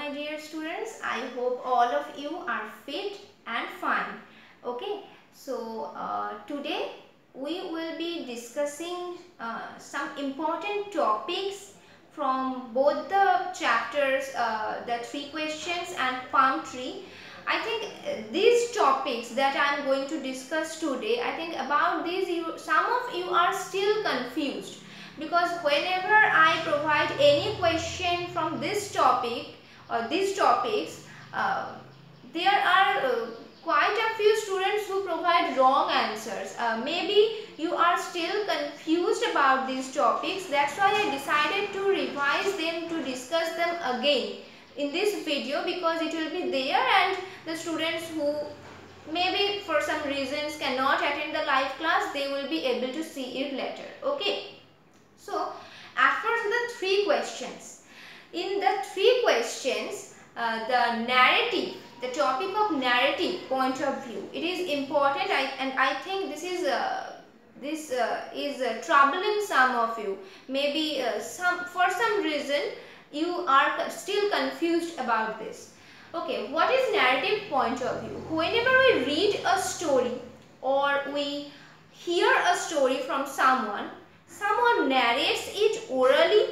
my dear students. I hope all of you are fit and fine. Okay, so today we will be discussing some important topics from both the chapters, the 3 questions and palm tree. I think these topics that I am going to discuss today, I think about these some of you are still confused, because whenever I provide any question from this topic or these topics, there are quite a few students who provide wrong answers. Maybe you are still confused about these topics. That's why I decided to revise them, to discuss them again in this video, because it will be there and the students who maybe for some reasons cannot attend the live class, they will be able to see it later. Okay. So, at first the 3 questions. In the 3 questions, the narrative, the topic of narrative point of view, it is important, and I think this is troubling some of you. Maybe for some reason you are still confused about this. Okay, what is narrative point of view? Whenever we read a story or we hear a story from someone narrates it orally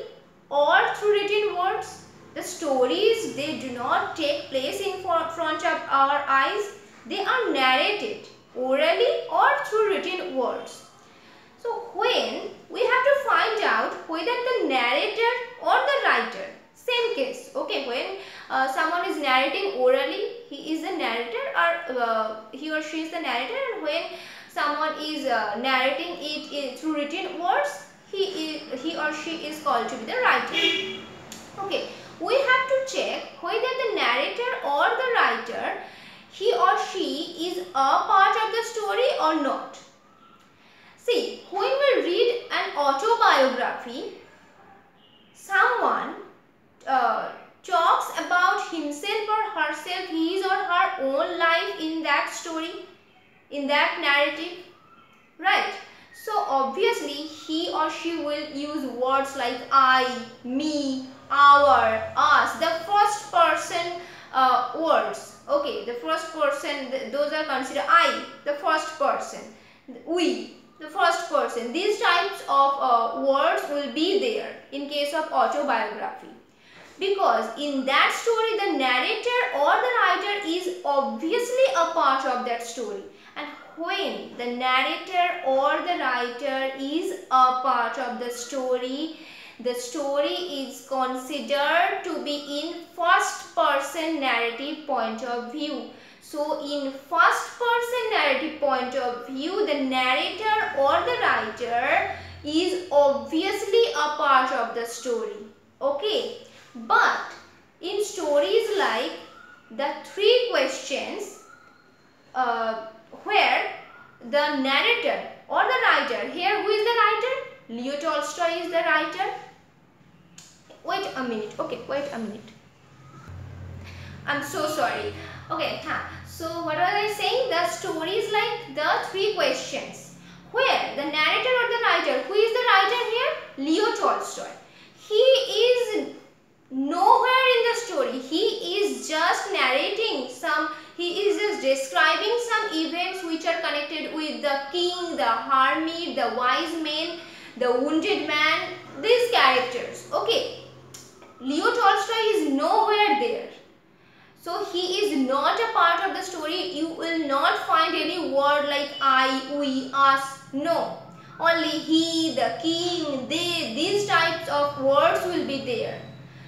or through written words. The stories, they do not take place in front of our eyes. They are narrated orally or through written words. So when we have to find out whether the narrator or the writer, same case, okay, when someone is narrating orally, he is the narrator, or he or she is the narrator, and when someone is narrating it through written words, he or she is called to be the writer. Okay, we have to check whether the narrator or the writer, he or she is a part of the story or not. See, when we read an autobiography, someone talks about himself or herself, his or her own life in that story, in that narrative, right? So obviously he or she will use words like I, me, our, us, the first person words. Okay, the first person, those are considered I, the first person, we, the first person. These types of words will be there in case of autobiography, because in that story the narrator or the writer is obviously a part of that story. And when the narrator or the writer is a part of the story is considered to be in first person narrative point of view. So in first person narrative point of view, the narrator or the writer is obviously a part of the story. Okay, but in stories like the 3 questions, where the narrator or the writer, here who is the writer? Leo Tolstoy is the writer. Wait a minute. Okay, wait a minute. I'm so sorry. Okay, so what was I saying? The stories like the 3 questions, where the narrator or the writer, who is the writer here? Leo Tolstoy. He is nowhere in the story. He is just narrating he is just describing some events which are connected with the king, the hermit, the wise man, the wounded man, these characters. Okay, Leo Tolstoy is nowhere there. So he is not a part of the story. You will not find any word like I, we, us. No. Only he, the king, they, these types of words will be there.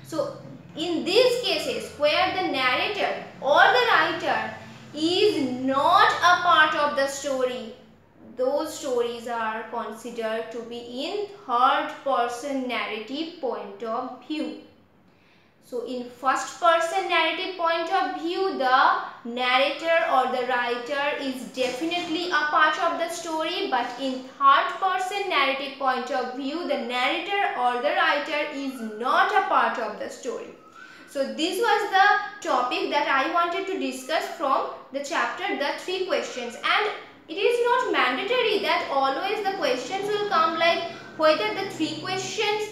So in these cases where the narrator or the writer is not a part of the story, those stories are considered to be in third person narrative point of view. So in first person narrative point of view, the narrator or the writer is definitely a part of the story, but in third person narrative point of view, the narrator or the writer is not a part of the story. So this was the topic that I wanted to discuss from the chapter, the 3 questions. And it is not mandatory that always the questions will come like whether the 3 questions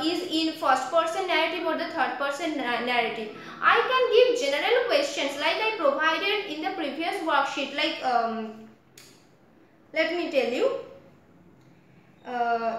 is in first person narrative or the third person narrative. I can give general questions like I provided in the previous worksheet, like let me tell you,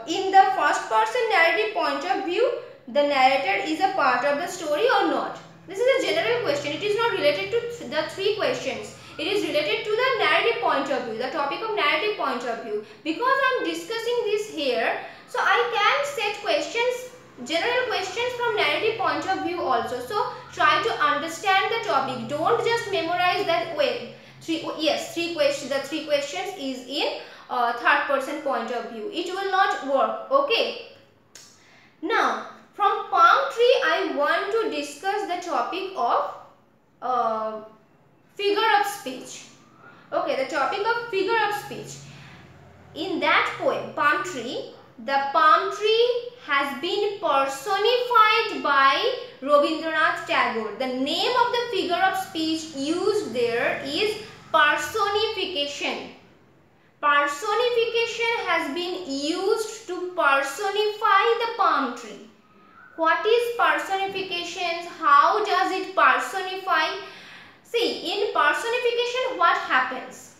in the first person narrative point of view, the narrator is a part of the story or not. This is a general question. It is not related to the three questions. It is related to the narrative point of view, the topic of narrative point of view. Because I am discussing this here, so I can set questions, general questions from narrative point of view also. So try to understand the topic. Don't just memorize that way. The three questions is in third person point of view. It will not work. Okay. Now, from palm tree, I want to discuss the topic of figure of speech. Okay, the topic of figure of speech. In that poem, Palm Tree, the palm tree has been personified by Rabindranath Tagore. The name of the figure of speech used there is personification. Personification has been used to personify the palm tree. What is personification? How does it personify? See, in personification, what happens?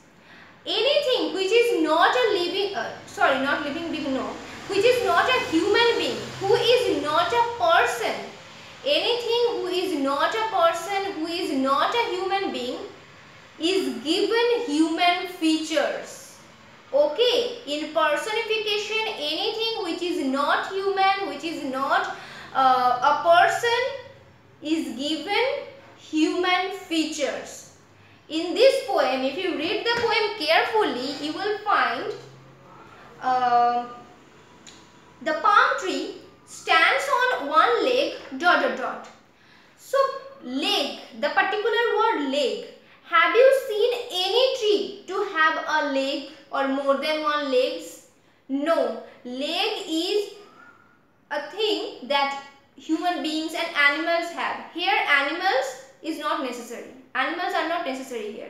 Anything which is not a living, which is not a human being, who is not a person, anything who is not a person, who is not a human being, is given human features. Okay, in personification, anything which is not human, which is not a person, is given human features. In this poem, if you read the poem carefully, you will find the palm tree stands on one leg, ... So, leg, the particular word leg. Have you seen any tree to have a leg or more than one legs? No. Leg is a thing that human beings and animals have. Here, animals is not necessary. Animals are not necessary here.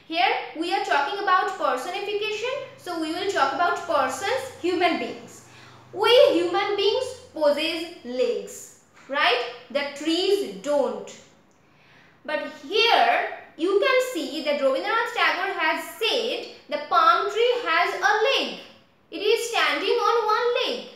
Here we are talking about personification, so we will talk about persons, human beings. We human beings possess legs, right? The trees don't. But here you can see that Rabindranath Tagore has said the palm tree has a leg. It is standing on one leg.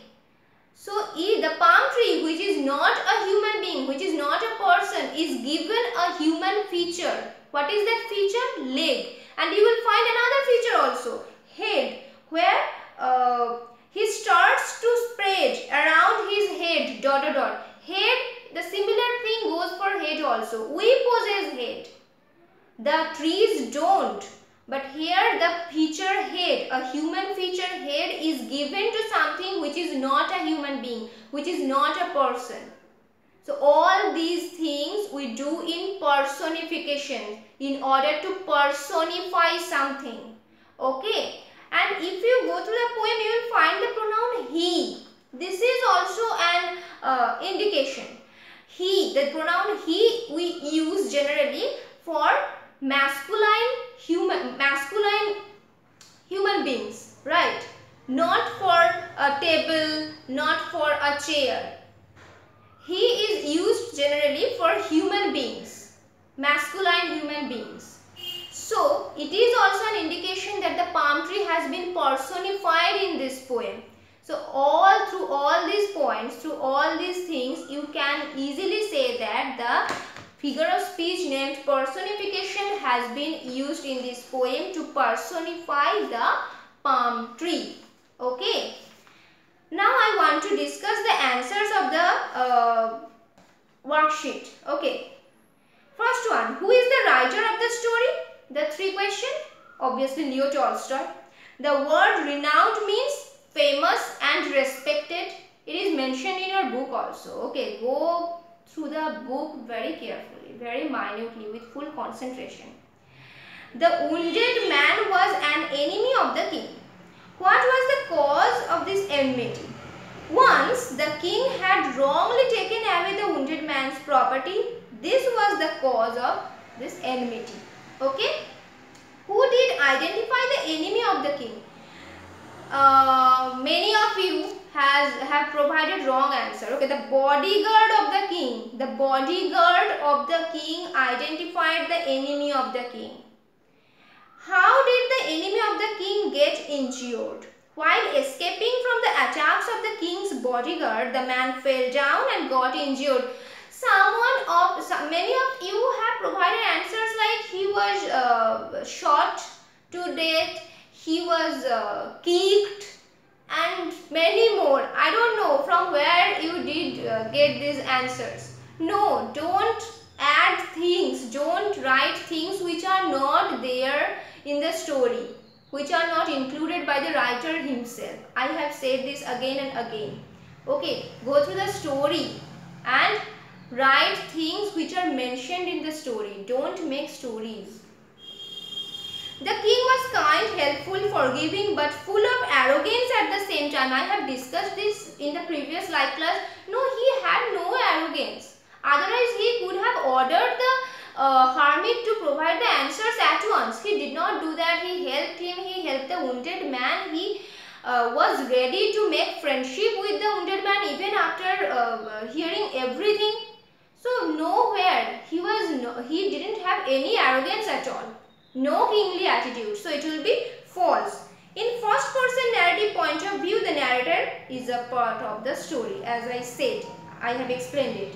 So, the palm tree, which is not a human being, which is not a person, is given a human feature. What is that feature? Leg. And you will find another feature also, head, where he starts to spread around his head, ... Head, the similar thing goes for head also. We possess head. The trees don't. But here the feature head, a human feature head, is given to something which is not a human being, which is not a person. So all these things we do in personification in order to personify something. Okay. And if you go through the poem, you will find the pronoun he. This is also an indication. He, the pronoun he, we use generally for masculine human beings, right? Not for a table, not for a chair. He is used generally for human beings, masculine human beings. So it is also an indication that the palm tree has been personified in this poem. So through all these points, through all these things, you can easily say that the figure of speech named personification has been used in this poem to personify the palm tree. Okay. Now I want to discuss the answers of the worksheet. Okay. First one, who is the writer of the story? The three questions. Obviously Leo Tolstoy. The word renowned means famous and respected. It is mentioned in your book also. Okay. Go through the book very carefully, very minutely, with full concentration. The wounded man was an enemy of the king. What was the cause of this enmity? Once the king had wrongly taken away the wounded man's property. This was the cause of this enmity. Okay? Who did identify the enemy of the king? many of you have provided wrong answer. Okay, the bodyguard of the king. The bodyguard of the king identified the enemy of the king. How did the enemy of the king get injured? While escaping from the attacks of the king's bodyguard, the man fell down and got injured. Many of you have provided answers like he was shot to death, he was kicked, and many more. I don't know from where you did get these answers. No, don't add things, don't write things which are not there in the story, which are not included by the writer himself. I have said this again and again. Okay, go through the story and write things which are mentioned in the story. Don't make stories. The king was kind, helpful, forgiving, but full of arrogance at the same time. I have discussed this in the previous live class. No, he had no arrogance. Otherwise, he could have ordered the hermit to provide the answers at once. He did not do that. He helped him. He helped the wounded man. He was ready to make friendship with the wounded man even after hearing everything. So nowhere he didn't have any arrogance at all. No kingly attitude. So it will be false. In first person narrative point of view, the narrator is a part of the story. As I said, I have explained it.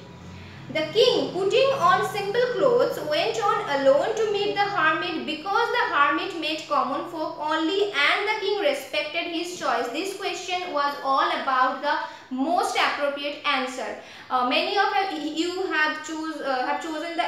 The king, putting on simple clothes, went on alone to meet the hermit because the hermit met common folk only and the king respected his choice. This question was all about the most appropriate answer. Many of you have chosen the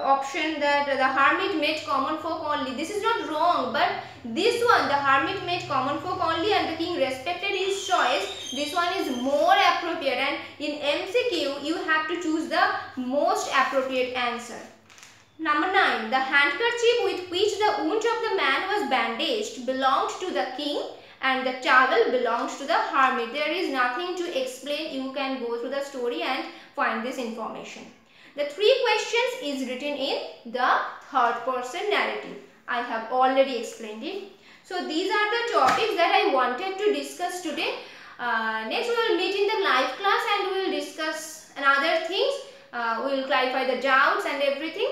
option that the hermit met common folk only. This is not wrong, but this one, the hermit met common folk only and the king respected his choice, this one is more appropriate, and in MCQ you have to choose the most appropriate answer. Number 9. The handkerchief with which the wound of the man was bandaged belonged to the king and the towel belongs to the hermit. There is nothing to explain. You can go through the story and find this information. The 3 questions is written in the third person narrative. I have already explained it. So these are the topics that I wanted to discuss today. Next we will meet in the live class and we will discuss another things. We will clarify the doubts and everything.